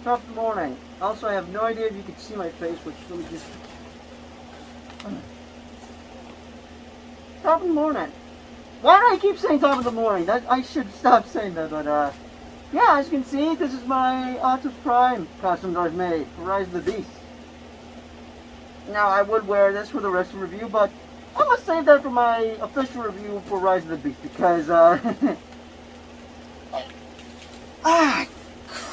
Top of the morning. Also, I have no idea if you can see my face, which let me just... Top of the morning. Why do I keep saying top of the morning? I should stop saying that, but yeah, as you can see, this is my Optimus Prime costume that I've made for Rise of the Beast. Now, I would wear this for the rest of the review, but I'm gonna save that for my official review for Rise of the Beast, because, ah,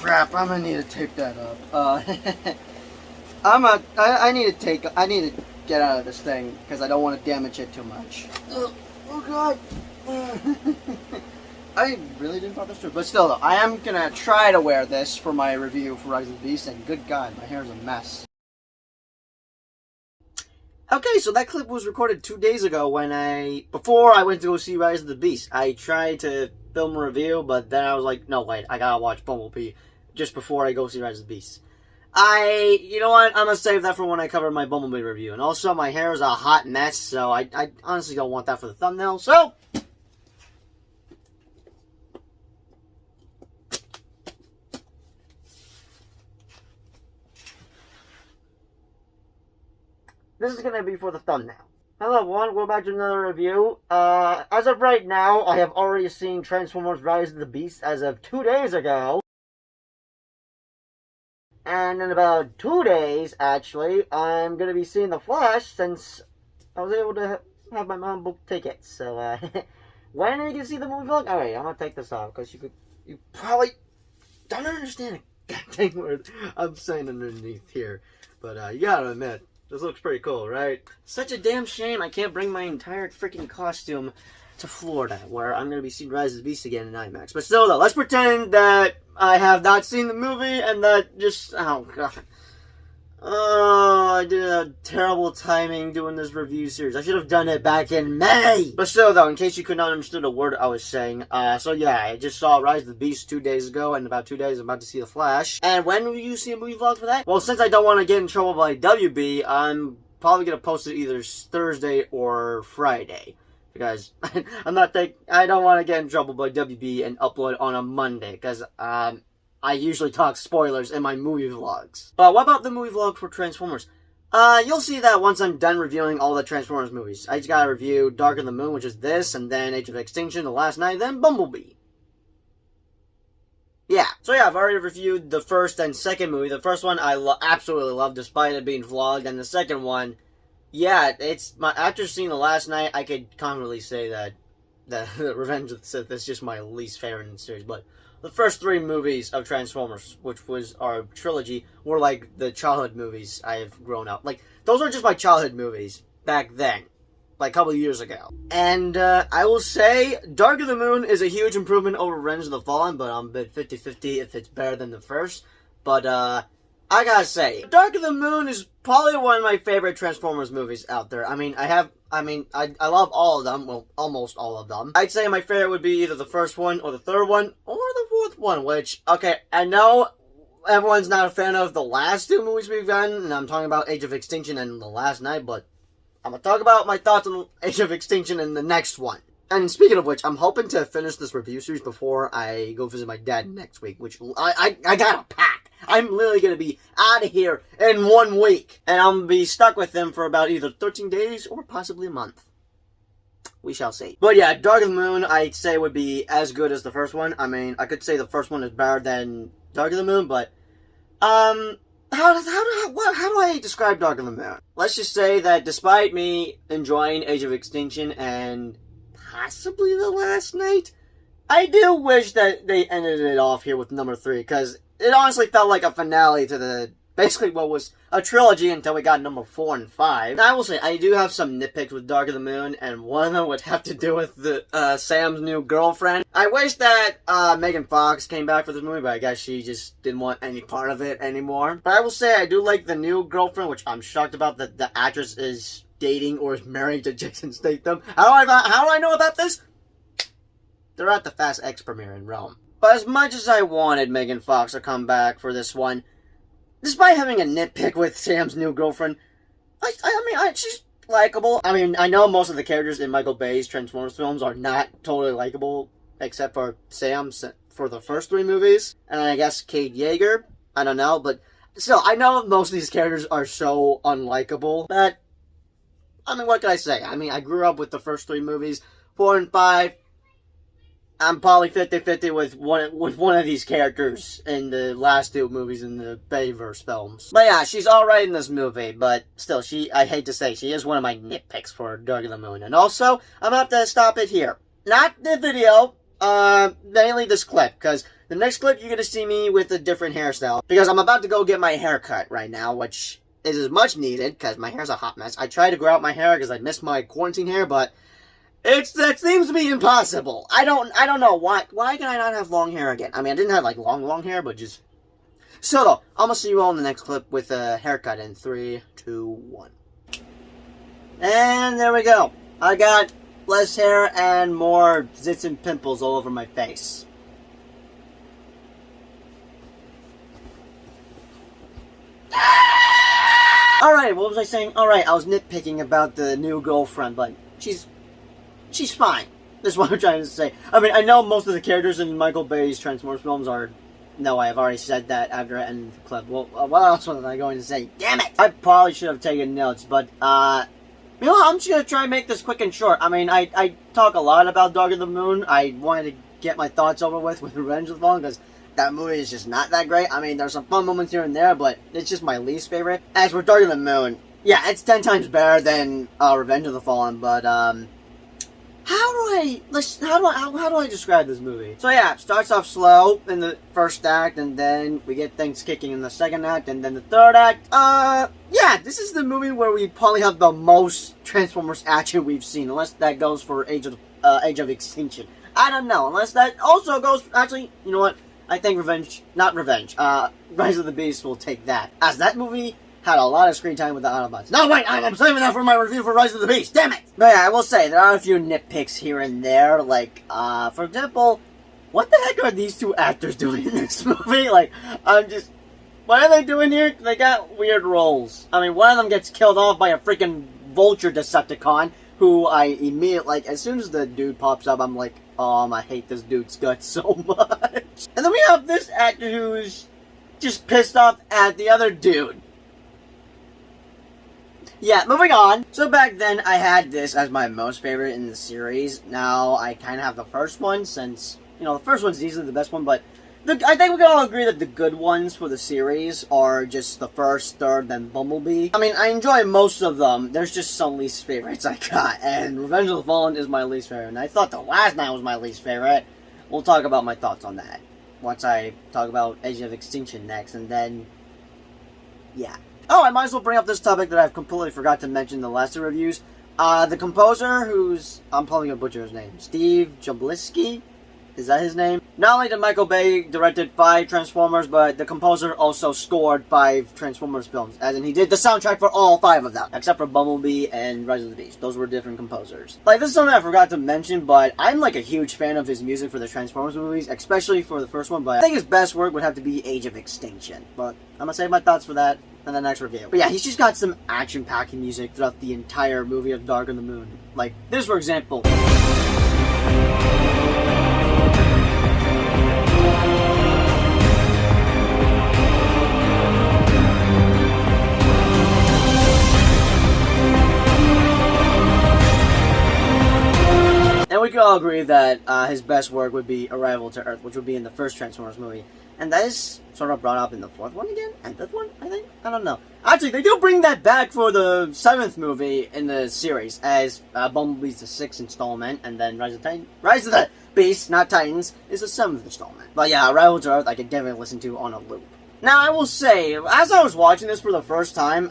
crap, I'm gonna need to tape that up. I need to get out of this thing, because I don't want to damage it too much. Oh god. I really didn't thought this through, but still though, I am gonna try to wear this for my review for Rise of the Beast, and good god, my hair's a mess. Okay, so that clip was recorded 2 days ago before I went to go see Rise of the Beast. I tried to film a review, but then I was like, no wait, I gotta watch Bumblebee just before I go see Rise of the Beast. You know what, I'm gonna save that for when I cover my Bumblebee review. And also, my hair is a hot mess, so I honestly don't want that for the thumbnail, so... This is going to be for the thumbnail. Hello everyone, welcome back to another review. As of right now, I have already seen Transformers Rise of the Beast as of 2 days ago. And in about 2 days, actually, I'm going to be seeing The Flash since I was able to have my mom book tickets. So, when are you going to see the movie vlog? Alright, I'm going to take this off because you probably don't understand a goddamn word I'm saying underneath here. But, you gotta admit, this looks pretty cool, right? Such a damn shame I can't bring my entire freaking costume to Florida, where I'm going to be seeing Rise of the Beast again in IMAX. But still, though, let's pretend that I have not seen the movie, and that just... Oh, God. Oh, I did a terrible timing doing this review series. I should have done it back in May! But still, though, in case you could not understand a word I was saying, so yeah, I just saw Rise of the Beast 2 days ago, and in about 2 days I'm about to see The Flash. And when will you see a movie vlog for that? Well, since I don't want to get in trouble by WB, I'm probably going to post it either Thursday or Friday. Because I don't want to get in trouble by WB and upload on a Monday, because, I usually talk spoilers in my movie vlogs. But what about the movie vlog for Transformers? You'll see that once I'm done reviewing all the Transformers movies. I just gotta review Dark of the Moon, which is this, and then Age of Extinction, The Last Night, then Bumblebee. Yeah. So yeah, I've already reviewed the first and second movie. The first one I absolutely love, despite it being vlogged, and the second one, yeah, after seeing The Last Night, I could confidently say that Revenge of the Sith is just my least favorite in the series, but the first 3 movies of Transformers, which was our trilogy, were like the childhood movies I have grown up. Like, those were just my childhood movies back then, like a couple of years ago. And I will say, Dark of the Moon is a huge improvement over Revenge of the Fallen, but I'm a bit 50-50 if it's better than the first. But I gotta say, Dark of the Moon is probably one of my favorite Transformers movies out there. I mean, I love all of them, well, almost all of them. I'd say my favorite would be either the first one, or the third one, or the fourth one, which, okay, I know everyone's not a fan of the last 2 movies we've done, and I'm talking about Age of Extinction and The Last Night, but I'm gonna talk about my thoughts on Age of Extinction in the next one. And speaking of which, I'm hoping to finish this review series before I go visit my dad next week, which I gotta pack. I'm literally gonna be out of here in 1 week. And I'm gonna be stuck with him for about either 13 days or possibly a month. We shall see. But yeah, Dark of the Moon, I'd say would be as good as the first one. I mean, I could say the first one is better than Dark of the Moon, but, how do I describe Dark of the Moon? Let's just say that despite me enjoying Age of Extinction and possibly The Last Night, I do wish that they ended it off here with number 3, because it honestly felt like a finale to basically what was a trilogy until we got number 4 and 5. Now, I will say, I do have some nitpicks with Dark of the Moon, and one of them would have to do with Sam's new girlfriend. I wish that Megan Fox came back for this movie, but I guess she just didn't want any part of it anymore. But I will say, I do like the new girlfriend, which I'm shocked about that the actress is dating or is married to Jason Statham. How do I know about this? They're at the Fast X premiere in Rome. But as much as I wanted Megan Fox to come back for this one, despite having a nitpick with Sam's new girlfriend, she's likable. I mean, I know most of the characters in Michael Bay's Transformers films are not totally likable, except for Sam for the first 3 movies, and I guess Kate Yeager. I don't know, but still, I know most of these characters are so unlikable that, I mean, what can I say? I mean, I grew up with the first 3 movies, 4 and 5. I'm probably 50-50 with one of these characters in the last 2 movies in the Bayverse films. But yeah, she's alright in this movie, but still, I hate to say, she is one of my nitpicks for Dark of the Moon. And also, I'm gonna have to stop it here. Not the video, mainly this clip, because the next clip you're gonna see me with a different hairstyle. Because I'm about to go get my hair cut right now, which is as much needed, because my hair's a hot mess. I tried to grow out my hair because I missed my quarantine hair, but that seems to be impossible. I don't know why can I not have long hair again? I mean, I didn't have like long hair, but just so though. I'm gonna see you all in the next clip with a haircut in 3, 2, 1. And there we go. I got less hair and more zits and pimples all over my face. Alright, what was I saying? Alright, I was nitpicking about the new girlfriend, but she's fine. That's what I'm trying to say. I mean, I know most of the characters in Michael Bay's Transformers films are... No, I have already said that after I ended the clip. Well, what else was I going to say? Damn it! I probably should have taken notes, but, you know, I'm just gonna try and make this quick and short. I mean, I talk a lot about Dark of the Moon. I wanted to get my thoughts over with Revenge of the Fallen, because that movie is just not that great. I mean, there's some fun moments here and there, but it's just my least favorite. As for Dark of the Moon, yeah, it's 10 times better than Revenge of the Fallen, but, how do I describe this movie? So yeah, it starts off slow in the first act, and then we get things kicking in the second act, and then the third act. Yeah, this is the movie where we probably have the most Transformers action we've seen, unless that goes for Age of Extinction. I don't know, unless that also goes, actually, you know what? I think Rise of the Beast will take that, as that movie had a lot of screen time with the Autobots. No, wait, I'm saving that for my review for Rise of the Beast, damn it! But yeah, I will say, there are a few nitpicks here and there, like, for example, what the heck are these 2 actors doing in this movie? Like, what are they doing here? They got weird roles. I mean, one of them gets killed off by a freaking vulture Decepticon, who I immediately, like, as soon as the dude pops up, I'm like, I hate this dude's guts so much. And then we have this actor who's just pissed off at the other dude. Yeah, moving on. So back then, I had this as my most favorite in the series. Now, I kind of have the first one, since, you know, the first one's easily the best one, but I think we can all agree that the good ones for the series are just the first, third, then Bumblebee. I mean, I enjoy most of them. There's just some least favorites I got, and Revenge of the Fallen is my least favorite, and I thought The Last Night was my least favorite. We'll talk about my thoughts on that once I talk about Age of Extinction next, and then, yeah. Oh, I might as well bring up this topic that I've completely forgot to mention in the last 2 reviews. The composer, I'm probably gonna butcher his name, Steve Jablisky? Is that his name? Not only did Michael Bay directed 5 Transformers, but the composer also scored 5 Transformers films. As in, he did the soundtrack for all 5 of them, except for Bumblebee and Rise of the Beast. Those were different composers. Like, this is something I forgot to mention, but I'm like a huge fan of his music for the Transformers movies, especially for the first one, but I think his best work would have to be Age of Extinction. But I'm gonna save my thoughts for that in the next review. But yeah, he's just got some action-packed music throughout the entire movie of Dark of the Moon. Like, this, for example. And we can all agree that his best work would be Arrival to Earth, which would be in the first Transformers movie. And that is sort of brought up in the 4th one again? And 5th one, I think? I don't know. Actually, they do bring that back for the 7th movie in the series, as Bumblebee's the 6th installment, and then Rise of the Beast, not Titans, is the 7th installment. But yeah, Arrival to Earth I could definitely listen to on a loop. Now, I will say, as I was watching this for the first time,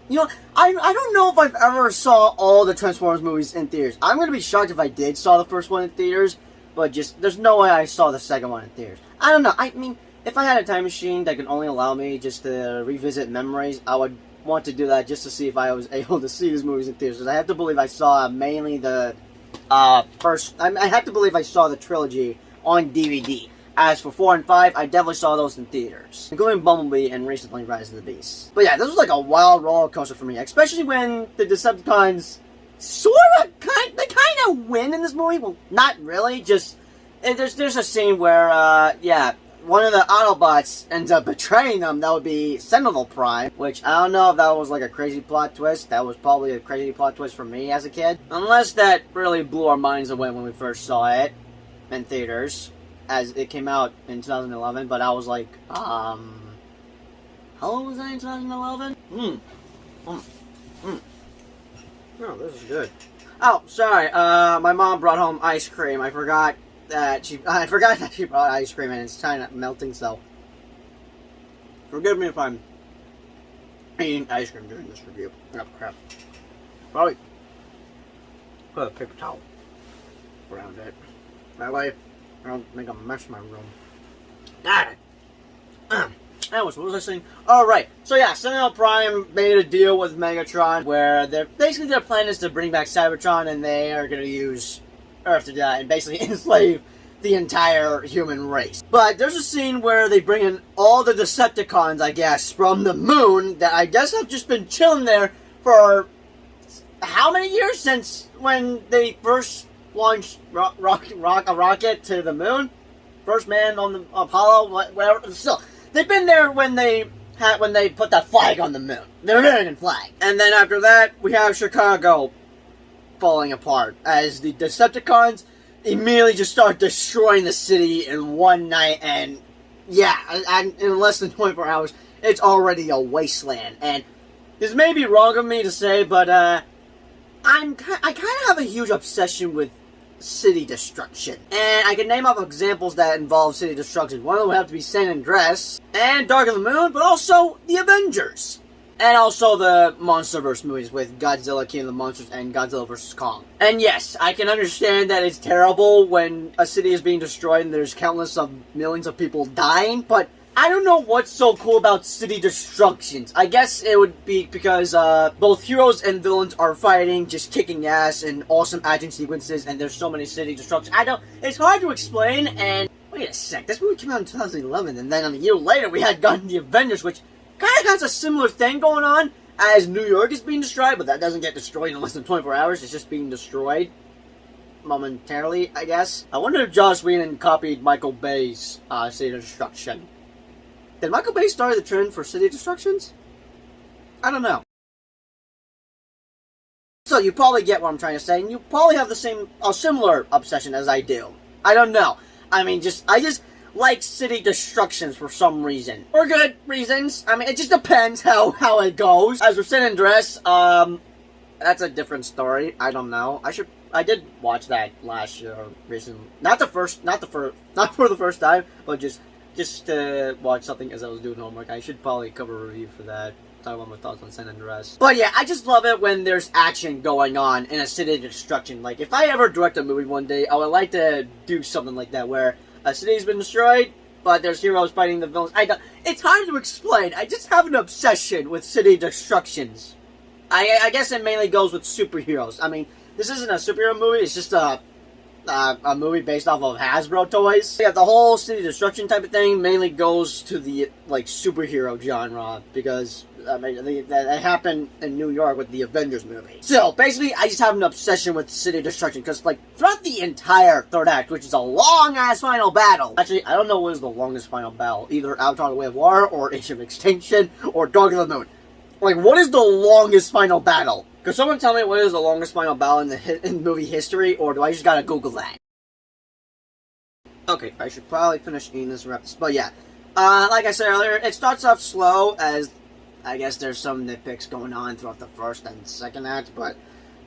you know, I don't know if I've ever saw all the Transformers movies in theaters. I'm going to be shocked if I did saw the first one in theaters, but just, there's no way I saw the second one in theaters. I don't know, I mean, if I had a time machine that could only allow me just to revisit memories, I would want to do that just to see if I was able to see these movies in theaters. Because I have to believe I saw mainly the I have to believe I saw the trilogy on DVD. As for 4 and 5, I definitely saw those in theaters, including Bumblebee and recently Rise of the Beast. But yeah, this was like a wild roller coaster for me, especially when the Decepticons they kind of win in this movie. Well, not really, just there's a scene where one of the Autobots ends up betraying them. That would be Sentinel Prime, which I don't know if that was like a crazy plot twist. That was probably a crazy plot twist for me as a kid. Unless that really blew our minds away when we first saw it in theaters, as it came out in 2011. But I was like, how old was I in 2011? Oh, this is good. Oh, sorry. My mom brought home ice cream. I forgot that she brought ice cream and it's kind of melting. So, forgive me if I'm eating ice cream during this review. Oh crap! Probably put a paper towel around it. That way, I don't make a mess in my room. Got it. Anyways, what was I saying? Oh, right. So yeah, Sentinel Prime made a deal with Megatron where their plan is to bring back Cybertron and they are going to use Earth to die and basically enslave the entire human race. But there's a scene where they bring in all the Decepticons, I guess, from the moon that I guess have just been chilling there for how many years since when they first launched a rocket to the moon? First man on the Apollo, whatever. Still, they've been there when they put that flag on the moon, the American flag. And then after that, we have Chicago falling apart as the Decepticons immediately just start destroying the city in one night. And yeah, and in less than 24 hours, it's already a wasteland. And this may be wrong of me to say, but I kind of have a huge obsession with city destruction. And I can name off examples that involve city destruction. One of them would have to be San Andreas and Dark of the Moon, but also the Avengers. And also the MonsterVerse movies with Godzilla, King of the Monsters, and Godzilla vs. Kong. And yes, I can understand that it's terrible when a city is being destroyed and there's countless of millions of people dying, but I don't know what's so cool about city destructions. I guess it would be because both heroes and villains are fighting, just kicking ass, and awesome action sequences, and there's so many city destructions. It's hard to explain, and wait a sec, this movie came out in 2011, and then a year later we had gotten the Avengers, which kind of has a similar thing going on, as New York is being destroyed, but that doesn't get destroyed in less than 24 hours, it's just being destroyed momentarily, I guess. I wonder if Joss Whedon copied Michael Bay's city destruction. Did Michael Bay start the trend for city destructions? I don't know. So you probably get what I'm trying to say, and you probably have a similar obsession as I do. I don't know. I mean, I just like city destructions for some reason. For good reasons. I mean, it just depends how it goes. As for San Andreas, that's a different story. I don't know. I did watch that last year recently. Not for the first time, but just to watch something as I was doing homework. I should probably cover a review for that. Talk about my thoughts on San Andreas. But yeah, I just love it when there's action going on in a city destruction. Like, if I ever direct a movie one day, I would like to do something like that, where a city's been destroyed, but there's heroes fighting the villains. It's hard to explain. I just have an obsession with city destructions. I guess it mainly goes with superheroes. I mean, this isn't a superhero movie, it's just a movie based off of Hasbro toys. Yeah, the whole city destruction type of thing mainly goes to the, like, superhero genre, because, I mean, that happened in New York with the Avengers movie. So, basically, I just have an obsession with city destruction, because, like, throughout the entire third act, which is a long-ass final battle. Actually, I don't know what is the longest final battle. Either Avatar: The Way of Water, or Age of Extinction, or Dark of the Moon. Like, what is the longest final battle? Could someone tell me what is the longest final battle in movie history, or do I just gotta Google that? Okay, I should probably finish eating this wraps. But yeah, like I said earlier, it starts off slow, as I guess there's some nitpicks going on throughout the first and second act, but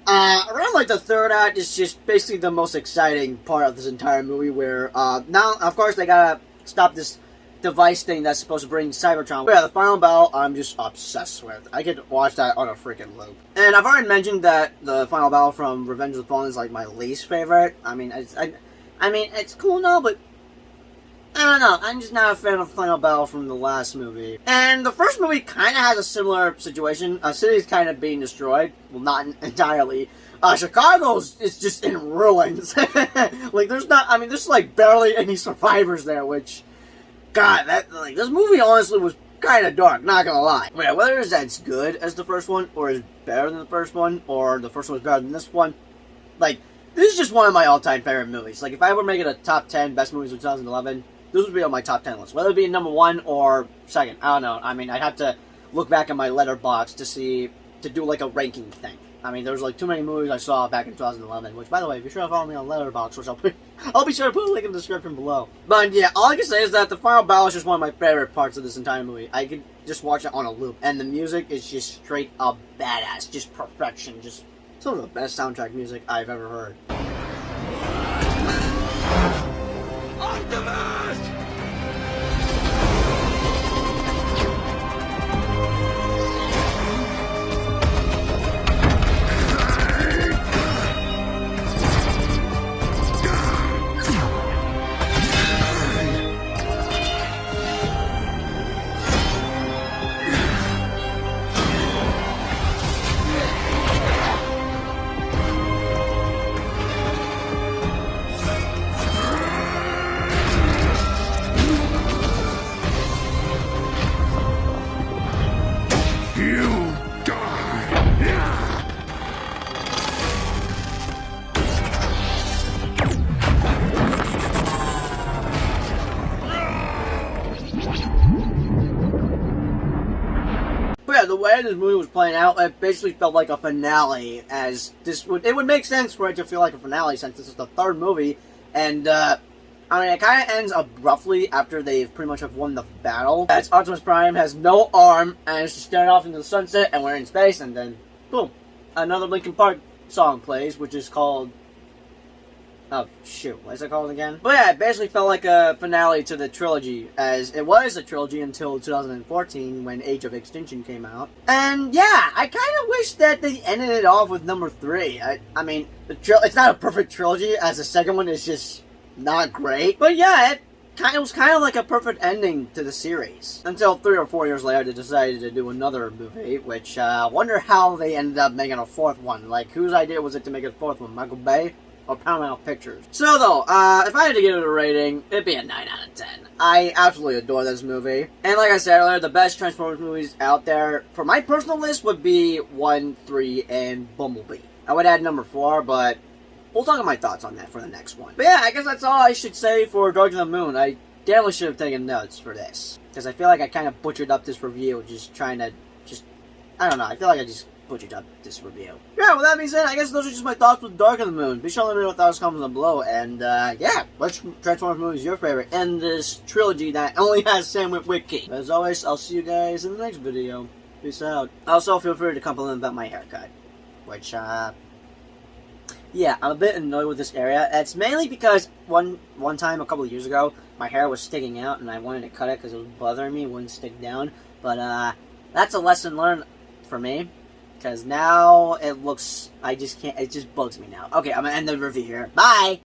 around like the third act is just basically the most exciting part of this entire movie, where now, of course, they gotta stop this device thing that's supposed to bring Cybertron. But yeah, the final battle, I'm just obsessed with. I could watch that on a freaking loop. And I've already mentioned that the final battle from Revenge of the Fallen is like my least favorite. I mean, it's cool now, but I don't know. I'm just not a fan of the final battle from the last movie. And the first movie kind of has a similar situation. A city's kind of being destroyed. Well, not entirely. Chicago is just in ruins. Like, there's like barely any survivors there, which, God, this movie honestly was kind of dark, not gonna lie. But yeah, whether it's as good as the first one, or is better than the first one, or the first one was better than this one, like, this is just one of my all-time favorite movies. Like, if I ever make it a top 10 best movies of 2011, This would be on my top 10 list. Whether it be number 1 or second, I don't know. I mean, I'd have to look back at my letterbox to do like a ranking thing. I mean, there's like too many movies I saw back in 2011, which, by the way, if you're sure to follow me on Letterboxd, which I'll be sure to put a link in the description below. But yeah, all I can say is that the final battle is just one of my favorite parts of this entire movie. I could just watch it on a loop, and the music is just straight up badass, just perfection, just some of the best soundtrack music I've ever heard. Optimus! The way this movie was playing out, it basically felt like a finale, as it would make sense for it to feel like a finale since this is the third movie, and, I mean, it kind of ends abruptly after they've pretty much have won the battle, as Optimus Prime has no arm, and is just staring off into the sunset, and we're in space, and then, boom, another Linkin Park song plays, which is called... Oh, shoot. What is it called again? But yeah, it basically felt like a finale to the trilogy, as it was a trilogy until 2014 when Age of Extinction came out. And yeah, I kind of wish that they ended it off with number 3. I mean, it's not a perfect trilogy, as the second one is just not great. But yeah, it was kind of like a perfect ending to the series. Until 3 or 4 years later, they decided to do another movie, which I wonder how they ended up making a 4th one. Like, whose idea was it to make a 4th one? Michael Bay? Or Paramount Pictures. So though, if I had to give it a rating, it'd be a 9 out of 10. I absolutely adore this movie. And like I said earlier, the best Transformers movies out there, for my personal list, would be 1, 3, and Bumblebee. I would add number 4, but we'll talk about my thoughts on that for the next one. But yeah, I guess that's all I should say for Dark of the Moon. I definitely should have taken notes for this, because I feel like I kind of butchered up this review, just trying to, I don't know, I feel like I just butchered up this review. Yeah, with that being said, I guess those are just my thoughts with Dark of the Moon. Be sure to let me know what thoughts, comments down below. And, yeah, which Transformers movie is your favorite in this trilogy that only has Sam Witwicky? As always, I'll see you guys in the next video. Peace out. Also, feel free to compliment about my haircut. Which, yeah, I'm a bit annoyed with this area. It's mainly because one time, a couple of years ago, my hair was sticking out, and I wanted to cut it because it was bothering me. It wouldn't stick down. But, that's a lesson learned for me. Because now it looks, I just can't, it just bugs me now. Okay, I'm going to end the review here. Bye!